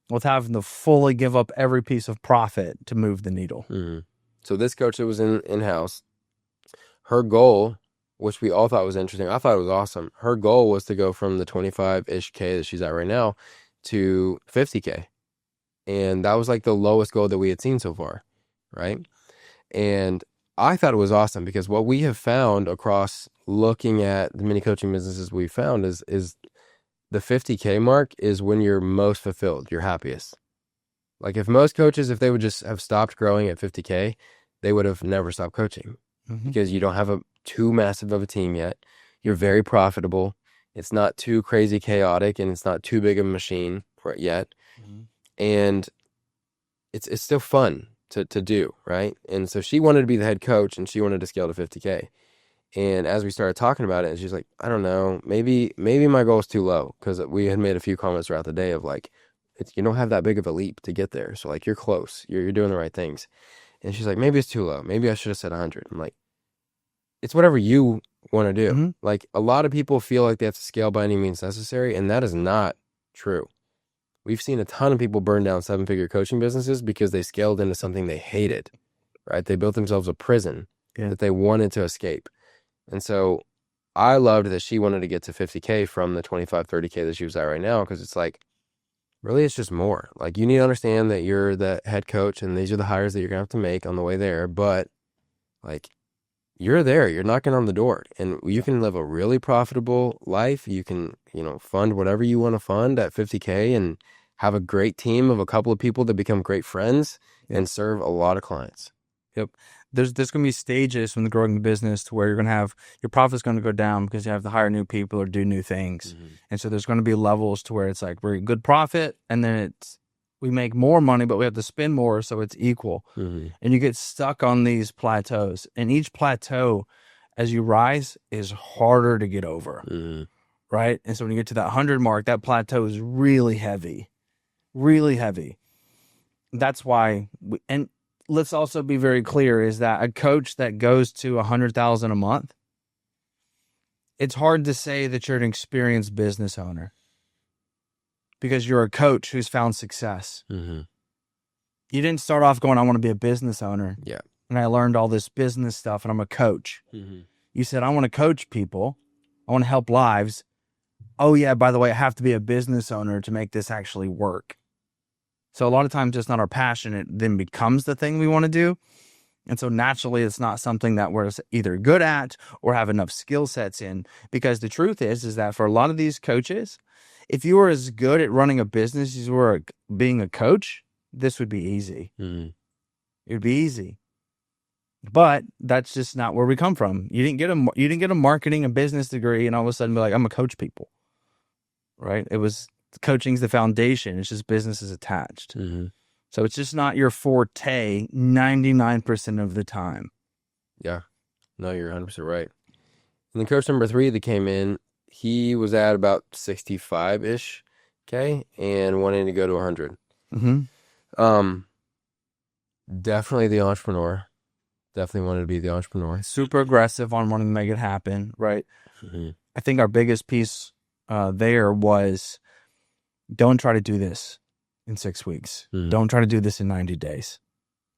without having to fully give up every piece of profit to move the needle. Mm-hmm. So this coach that was in-house, her goal, which we all thought was interesting, I thought it was awesome. Her goal was to go from the 25-ish K that she's at right now to 50K. And that was like the lowest goal that we had seen so far, right? And I thought it was awesome because what we have found across looking at the mini coaching businesses we found is the 50K mark is when you're most fulfilled, you're happiest. Like, if most coaches, if they would just have stopped growing at 50K, they would have never stopped coaching, because you don't have too massive of a team yet. You're very profitable. It's not too crazy chaotic, and it's not too big of a machine yet. And it's still fun. to do, right? And so she wanted to be the head coach and she wanted to scale to 50K. And as we started talking about it, she's like, I don't know, maybe my goal is too low, because we had made a few comments throughout the day of like, you don't have that big of a leap to get there. So like, you're close, you're doing the right things. And she's like, maybe it's too low. Maybe I should have said 100. I'm like, it's whatever you want to do. Mm-hmm. Like, a lot of people feel like they have to scale by any means necessary, and that is not true. We've seen a ton of people burn down 7-figure coaching businesses because they scaled into something they hated, right? They built themselves a prison that they wanted to escape. And so I loved that she wanted to get to 50K from the 25, 30K that she was at right now, because it's like, really, it's just more. Like, you need to understand that you're the head coach and these are the hires that you're going to have to make on the way there. But like, you're there, you're knocking on the door, and you can live a really profitable life. You can, fund whatever you want to fund at 50K and have a great team of a couple of people that become great friends and serve a lot of clients. Yep. There's going to be stages when growing the business to where you're going to have your profit's going to go down because you have to hire new people or do new things. Mm-hmm. And so there's going to be levels to where it's like we're good profit, and then we make more money, but we have to spend more, so it's equal. Mm-hmm. And you get stuck on these plateaus. And each plateau, as you rise, is harder to get over, mm-hmm. right? And so when you get to that 100 mark, that plateau is really heavy, really heavy. That's why, and let's also be very clear, is that a coach that goes to 100,000 a month, it's hard to say that you're an experienced business owner, because you're a coach who's found success. Mm-hmm. You didn't start off going, I want to be a business owner. Yeah. And I learned all this business stuff and I'm a coach. Mm-hmm. You said, I want to coach people. I want to help lives. Oh yeah, by the way, I have to be a business owner to make this actually work. So a lot of times it's not our passion. It then becomes the thing we want to do. And so naturally it's not something that we're either good at or have enough skill sets in. Because the truth is that for a lot of these coaches, if you were as good at running a business as you were being a coach, this would be easy. Mm-hmm. It would be easy. But that's just not where we come from. You didn't get a marketing, a business degree, and all of a sudden be like, I'm a coach people. Right? It was coaching's the foundation. It's just business is attached. Mm-hmm. So it's just not your forte 99% of the time. Yeah. No, you're 100% right. And then coach number 3 that came in, he was at about 65-ish K and wanting to go to 100. Mm-hmm. Definitely the entrepreneur. Definitely wanted to be the entrepreneur. Super aggressive on wanting to make it happen, right? Mm-hmm. I think our biggest piece there was, don't try to do this in 6 weeks. Mm-hmm. Don't try to do this in 90 days.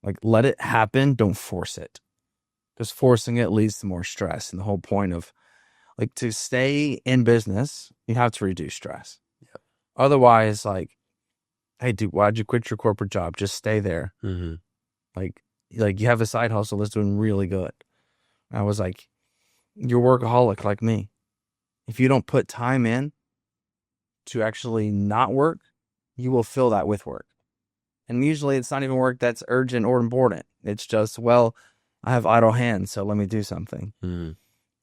Like, let it happen. Don't force it. Because forcing it leads to more stress. And the whole point of, like, to stay in business, you have to reduce stress. Yep. Otherwise, like, hey, dude, why'd you quit your corporate job? Just stay there. Mm-hmm. Like you have a side hustle that's doing really good. I was like, you're workaholic like me. If you don't put time in to actually not work, you will fill that with work. And usually it's not even work that's urgent or important. It's just, well, I have idle hands, so let me do something. Mm-hmm.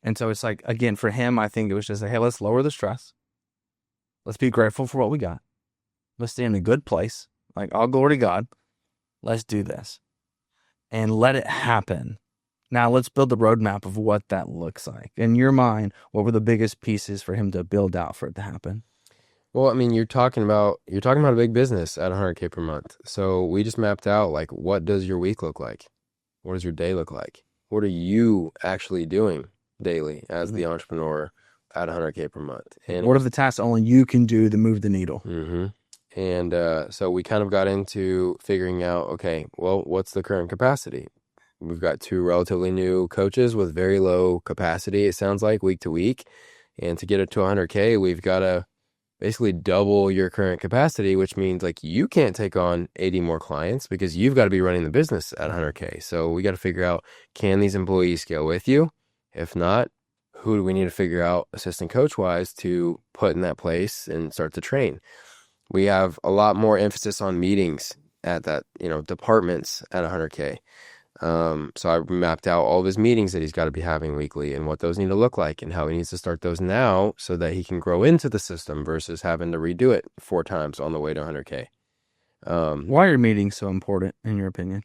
And so it's like, again, for him, I think it was just like, hey, let's lower the stress. Let's be grateful for what we got. Let's stay in a good place. Like, all glory to God. Let's do this. And let it happen. Now let's build the roadmap of what that looks like. In your mind, what were the biggest pieces for him to build out for it to happen? Well, I mean, you're talking about a big business at 100K per month. So we just mapped out, like, what does your week look like? What does your day look like? What are you actually doing daily as the entrepreneur at 100K per month? And what are the tasks only you can do to move the needle? Mm-hmm. And so we kind of got into figuring out, okay, well, what's the current capacity? We've got 2 relatively new coaches with very low capacity, it sounds like, week to week. And to get it to 100K, we've got to basically double your current capacity, which means, like, you can't take on 80 more clients because you've got to be running the business at 100K. So we got to figure out, can these employees scale with you? If not, who do we need to figure out assistant coach wise to put in that place and start to train? We have a lot more emphasis on meetings at that, departments at 100K. So I mapped out all of his meetings that he's got to be having weekly and what those need to look like and how he needs to start those now so that he can grow into the system versus having to redo it 4 times on the way to 100K. Why are meetings so important in your opinion?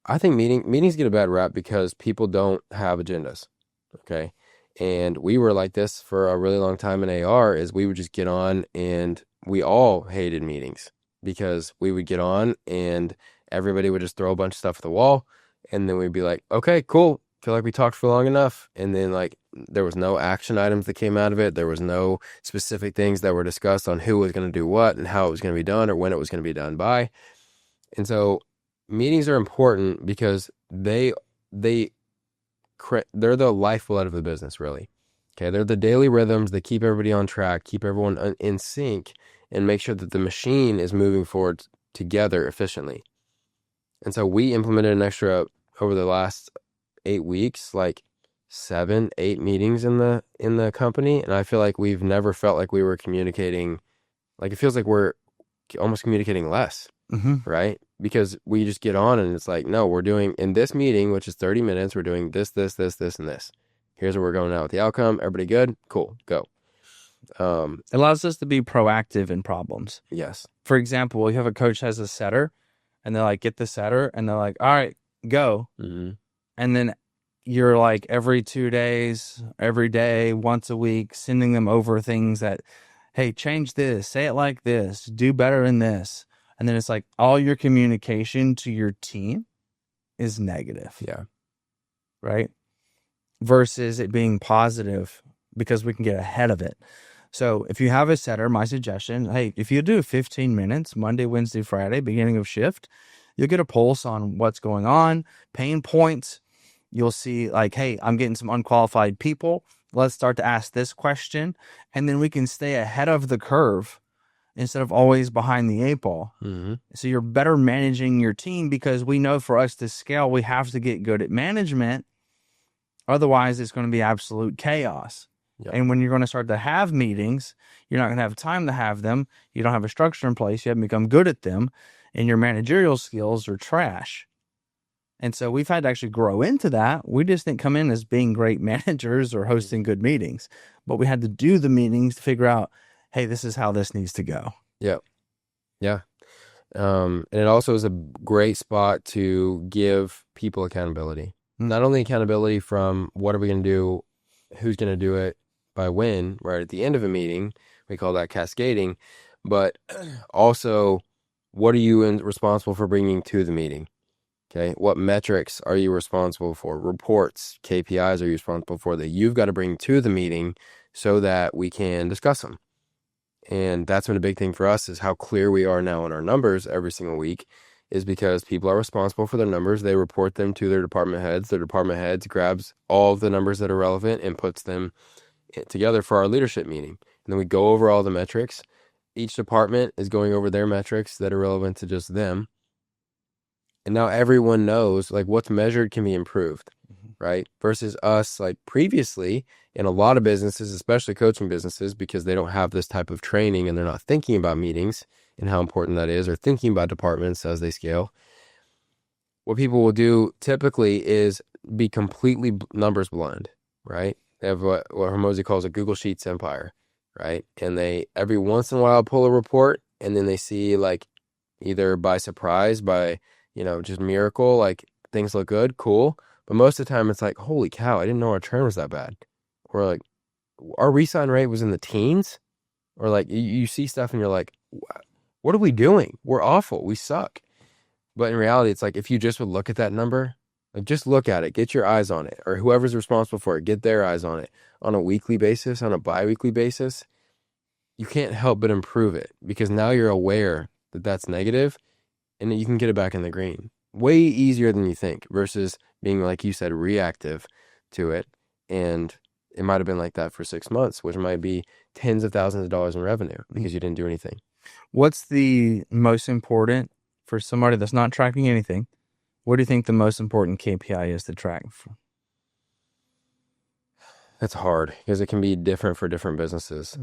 I think meetings get a bad rap because people don't have agendas. Okay. And we were like this for a really long time in AR is we would just get on and we all hated meetings because we would get on and everybody would just throw a bunch of stuff at the wall. And then we'd be like, okay, cool. Feel like we talked for long enough. And then like there was no action items that came out of it. There was no specific things that were discussed on who was going to do what and how it was going to be done or when it was going to be done by. And so meetings are important because they're the lifeblood of the business, really. Okay, they're the daily rhythms that keep everybody on track, keep everyone in sync, and make sure that the machine is moving forward together efficiently. And so we implemented an extra over the last 8 weeks, like 7, 8 meetings in the company, and I feel like we've never felt like we were communicating. Like it feels like we're almost communicating less, right? Because we just get on and it's like, no, we're doing in this meeting, which is 30 minutes, we're doing this, and this. Here's where we're going out with the outcome. Everybody good? Cool, go. It allows us to be proactive in problems. Yes. For example, you have a coach has a setter and they're like, get the setter. And they're like, all right, go. Mm-hmm. And then you're like every 2 days, every day, once a week, sending them over things that, hey, change this, say it like this, do better in this. And then it's like all your communication to your team is negative. Yeah. Right? Versus it being positive because we can get ahead of it. So if you have a setter, my suggestion, hey, if you do 15 minutes, Monday, Wednesday, Friday, beginning of shift, you'll get a pulse on what's going on, pain points. You'll see like, hey, I'm getting some unqualified people. Let's start to ask this question. And then we can stay ahead of the curve instead of always behind the 8 ball. Mm-hmm. So you're better managing your team because we know for us to scale, we have to get good at management. Otherwise, it's going to be absolute chaos. Yep. And when you're going to start to have meetings, you're not going to have time to have them. You don't have a structure in place. You haven't become good at them. And your managerial skills are trash. And so we've had to actually grow into that. We just didn't come in as being great managers or hosting good meetings. But we had to do the meetings to figure out, hey, this is how this needs to go. Yep. Yeah. And it also is a great spot to give people accountability. Not only accountability from what are we going to do, who's going to do it by when, right at the end of a meeting, we call that cascading, but also what are you responsible for bringing to the meeting? Okay, what metrics are you responsible for? Reports, KPIs are you responsible for that you've got to bring to the meeting so that we can discuss them? And that's been a big thing for us is how clear we are now in our numbers every single week. Is because people are responsible for their numbers. They report them to their department heads. Their department heads grabs all of the numbers that are relevant and puts them together for our leadership meeting. And then we go over all the metrics. Each department is going over their metrics that are relevant to just them. And now everyone knows like what's measured can be improved, right? Versus us like previously in a lot of businesses, especially coaching businesses, because they don't have this type of training and they're not thinking about meetings and how important that is, or thinking about departments as they scale. What people will do typically is be completely numbers blind, right? They have what Hormozy calls a Google Sheets empire, right? And they every once in a while pull a report and then they see like either by surprise, by, just miracle, like things look good, cool. But most of the time it's like, holy cow, I didn't know our churn was that bad. Or like our resign rate was in the teens. Or like you see stuff and you're like, what are we doing? We're awful. We suck. But in reality, it's like if you just would look at that number, like just look at it, get your eyes on it, or whoever's responsible for it, get their eyes on it on a weekly basis, on a bi-weekly basis, you can't help but improve it because now you're aware that that's negative and that you can get it back in the green. Way easier than you think versus being, like you said, reactive to it. And it might have been like that for 6 months, which might be tens of thousands of dollars in revenue because you didn't do anything. What's the most important for somebody that's not tracking anything? What do you think the most important KPI is to track? That's hard because it can be different for different businesses.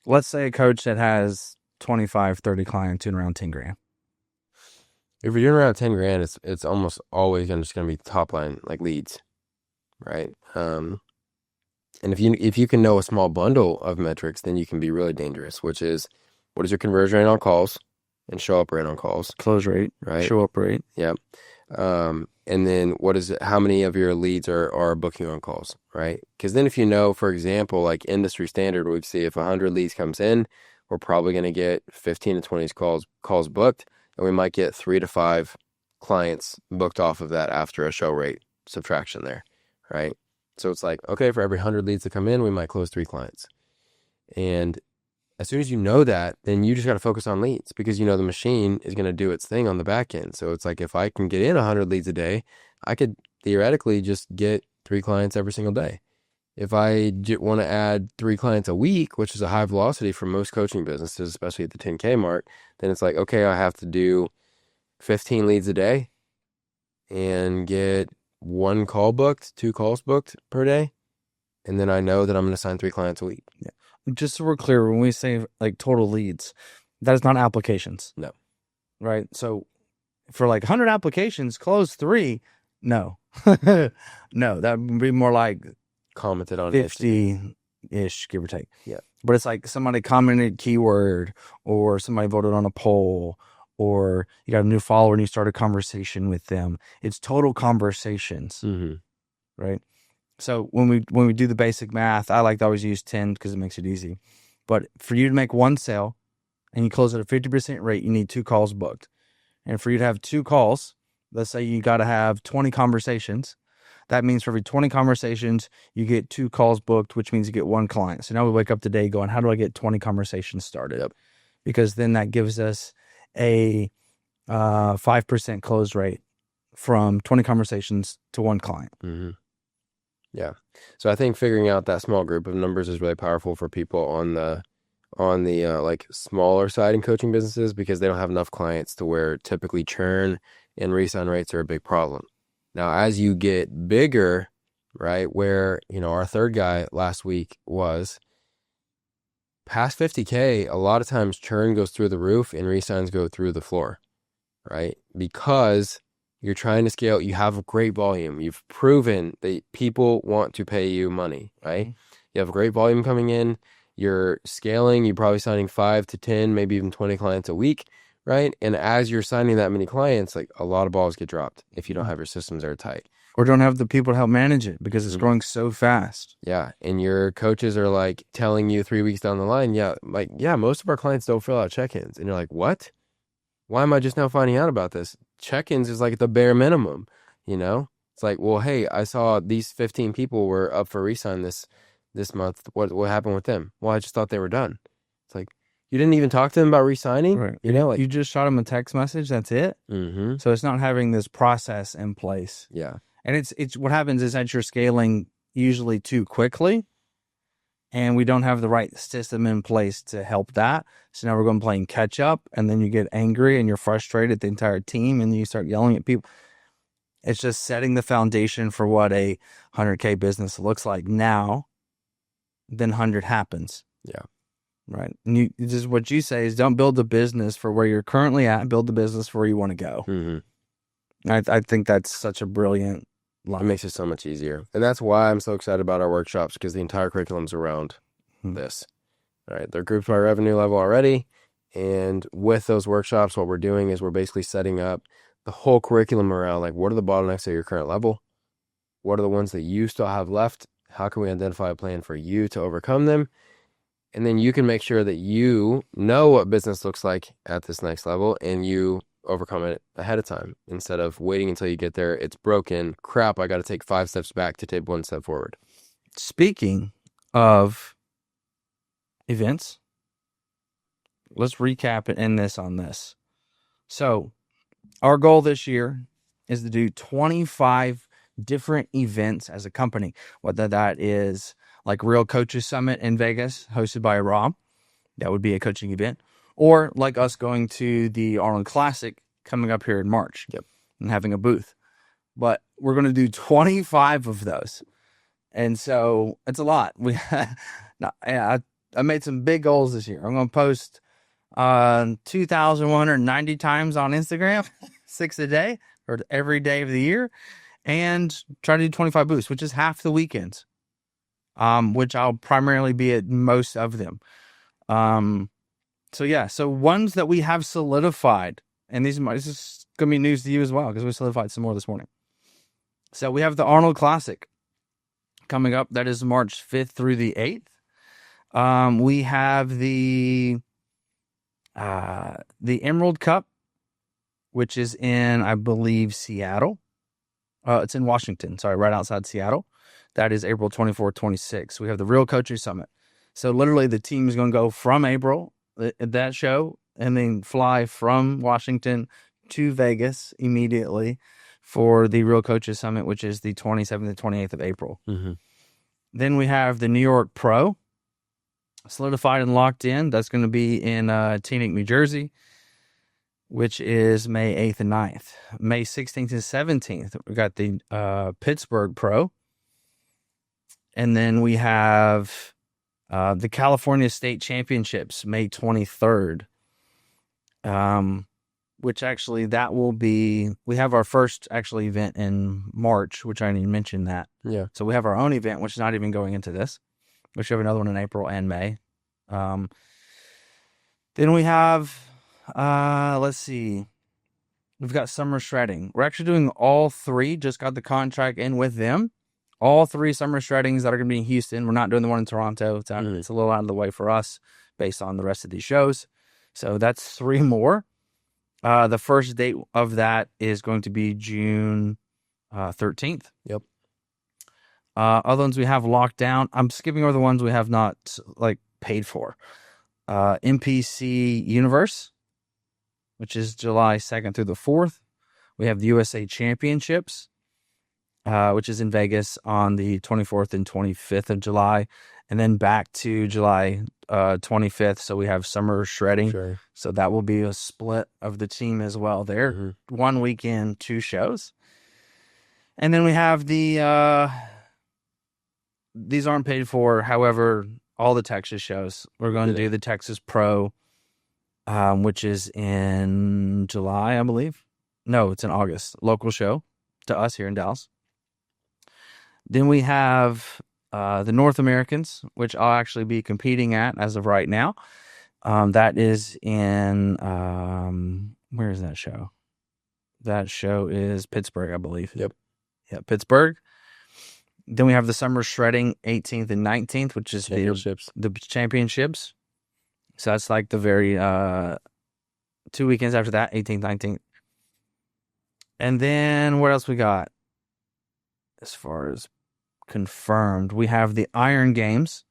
Let's say a coach that has 25, 30 clients doing around 10 grand. If you're doing around 10 grand, it's almost always just going to be top line, like leads, right? And if you can know a small bundle of metrics, then you can be really dangerous, which is what is your conversion rate on calls and show up rate on calls? Close rate, right? show up rate. Yep. And then what is it? How many of your leads are booking on calls, right? Because then if you know, for example, like industry standard, we'd see if 100 leads comes in, we're probably going to get 15 to 20 calls booked, and we might get 3 to 5 clients booked off of that after a show rate subtraction there, right? So it's like, okay, for every 100 leads that come in, we might close 3 clients. And as soon as you know that, then you just got to focus on leads because you know the machine is going to do its thing on the back end. So it's like if I can get in 100 leads a day, I could theoretically just get 3 clients every single day. If I want to add 3 clients a week, which is a high velocity for most coaching businesses, especially at the 10K mark, then it's like, okay, I have to do 15 leads a day and get 1 call booked, 2 calls booked per day. And then I know that I'm going to sign 3 clients a week. Yeah. Just so we're clear, when we say like total leads, that is not applications. No. Right? So for like 100 applications, close 3. No. No, that would be more like Commented on 50-ish, give or take. Yeah. But it's like somebody commented keyword, or somebody voted on a poll, or you got a new follower and you start a conversation with them. It's total conversations, right? So when we do the basic math, I like to always use 10 because it makes it easy. But for you to make 1 sale and you close at a 50% rate, you need 2 calls booked. And for you to have 2 calls, let's say you got to have 20 conversations. That means for every 20 conversations, you get 2 calls booked, which means you get 1 client. So now we wake up today going, how do I get 20 conversations started? Yep. Because then that gives us a 5% close rate from 20 conversations to 1 client. Yeah. So I think figuring out that small group of numbers is really powerful for people on the like smaller side in coaching businesses because they don't have enough clients to where typically churn and resign rates are a big problem. Now, as you get bigger, right, where, our third guy last week was past 50K, a lot of times churn goes through the roof and resigns go through the floor, right? Because you're trying to scale. You have a great volume. You've proven that people want to pay you money, right? You have a great volume coming in. You're scaling. You're probably signing 5 to 10, maybe even 20 clients a week, right? And as you're signing that many clients, like a lot of balls get dropped if you don't have your systems that are tight. Or don't have the people to help manage it because it's growing so fast. Yeah. And your coaches are like telling you 3 weeks down the line, most of our clients don't fill out check-ins. And you're like, what? Why am I just now finding out about this? Check-ins is like the bare minimum, It's like, well, hey, I saw these 15 people were up for resign this month. What happened with them? Well, I just thought they were done. It's like, you didn't even talk to them about resigning? Right. Like you just shot them a text message. That's it. So it's not having this process in place. Yeah. And it's what happens is that you're scaling usually too quickly. And we don't have the right system in place to help that. So now we're going playing catch up, and then you get angry and you're frustrated at the entire team, and you start yelling at people. It's just setting the foundation for what a 100K business looks like now. Then 100 happens. Yeah. Right. And just what you say is don't build the business for where you're currently at. Build the business for where you want to go. I think that's such a brilliant line. It makes it so much easier. And that's why I'm so excited about our workshops, because the entire curriculum's around this. All right. They're grouped by revenue level already. And with those workshops, what we're doing is we're basically setting up the whole curriculum around like, what are the bottlenecks at your current level? What are the ones that you still have left? How can we identify a plan for you to overcome them? And then you can make sure that you know what business looks like at this next level and you overcome it ahead of time instead of waiting until you get there. It's broken. Crap, I got to take 5 steps back to take 1 step forward. Speaking of events, let's recap and end this on this. So our goal this year is to do 25 different events as a company, whether that is like Real Coaches Summit in Vegas hosted by Rob. That would be a coaching event. Or like us going to the Arnold Classic coming up here in March. Yep. And having a booth. But we're going to do 25 of those. And so it's a lot. I made some big goals this year. I'm going to post 2,190 times on Instagram, 6 a day, or every day of the year, and try to do 25 booths, which is half the weekends, which I'll primarily be at most of them. So ones that we have solidified, and this is going to be news to you as well because we solidified some more this morning. So we have the Arnold Classic coming up. That is March 5th through the 8th. We have the Emerald Cup, which is in, I believe, Seattle. It's in Washington, sorry, right outside Seattle. That is April 24th, 26th. We have the Real Coaches Summit. So literally the team is going to go from April at that show and then fly from Washington to Vegas immediately for the Real Coaches Summit, which is the 27th and 28th of April. Mm-hmm. Then we have the New York Pro, solidified and locked in. That's going to be in Teaneck, New Jersey, which is May 8th and 9th. May 16th and 17th, we got the Pittsburgh Pro. And then we have the California State Championships, May 23rd. Which actually that will be, we have our first actually event in March, which I didn't even mention that. Yeah. So we have our own event, which is not even going into this. We should have another one in April and May. Then we have, let's see, we've got summer shredding. We're actually doing all three, just got the contract in with them. All three summer shreddings that are going to be in Houston. We're not doing the one in Toronto. It's a little out of the way for us based on the rest of these shows. So that's 3 more. The first date of that is going to be June 13th. Yep. Other ones we have locked down. I'm skipping over the ones we have not paid for. MPC Universe, which is July 2nd through the 4th. We have the USA Championships, which is in Vegas on the 24th and 25th of July. And then back to July 25th. So we have summer shredding. Sure. So that will be a split of the team as well there. Mm-hmm. 1 weekend, 2 shows. And then we have the, these aren't paid for. However, all the Texas shows. We're going to do the Texas Pro, which is in July, I believe. No, it's in August. Local show to us here in Dallas. Then we have the North Americans, which I'll actually be competing at as of right now. That is in, where is that show? That show is Pittsburgh, I believe. Yep. Yeah, Pittsburgh. Then we have the summer shredding 18th and 19th, which is the championships. So that's like the very 2 weekends after that, 18th, 19th. And then what else we got? As far as confirmed, we have the Iron Games,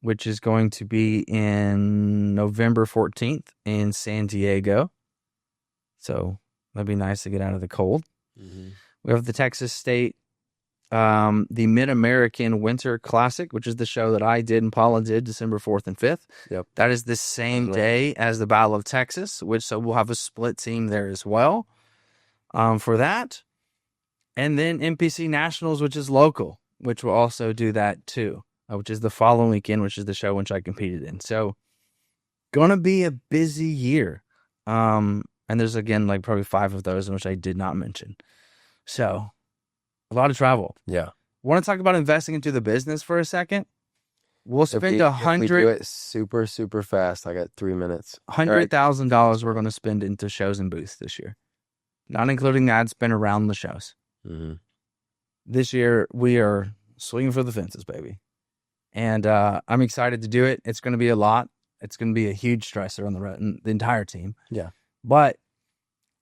which is going to be in November 14th in San Diego. So that'd be nice to get out of the cold. Mm-hmm. We have the Texas State, the Mid-American Winter Classic, which is the show that I did and Paula did December 4th and 5th. Yep. That is the same day as the Battle of Texas, so we'll have a split team there as well for that. And then MPC Nationals, which is local, which will also do that too, which is the following weekend, which is the show which I competed in. So gonna be a busy year. And there's, again, like probably 5 of those in which I did not mention. So a lot of travel. Yeah. Want to talk about investing into the business for a second? We'll spend If we do it super, super fast, I got 3 minutes. $100,000 we're going to spend into shows and booths this year, not including the ad spend around the shows. Mm-hmm. This year, we are swinging for the fences, baby. And I'm excited to do it. It's going to be a lot. It's going to be a huge stressor on the entire team. Yeah. But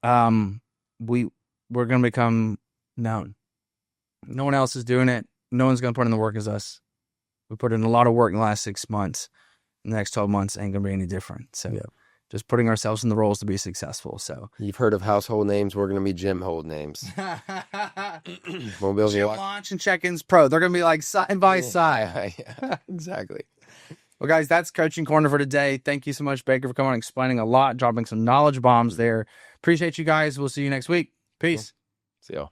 we're going to become known. No one else is doing it. No one's going to put in the work as us. We put in a lot of work in the last 6 months. The next 12 months ain't going to be any different. So just putting ourselves in the roles to be successful. So you've heard of household names. We're going to be gym hold names. We'll be able to launch and check-ins pro. They're going to be like side by side. Yeah, exactly. Well, guys, that's Coaching Corner for today. Thank you so much, Baker, for coming on, explaining a lot, dropping some knowledge bombs there. Appreciate you guys. We'll see you next week. Peace. See y'all.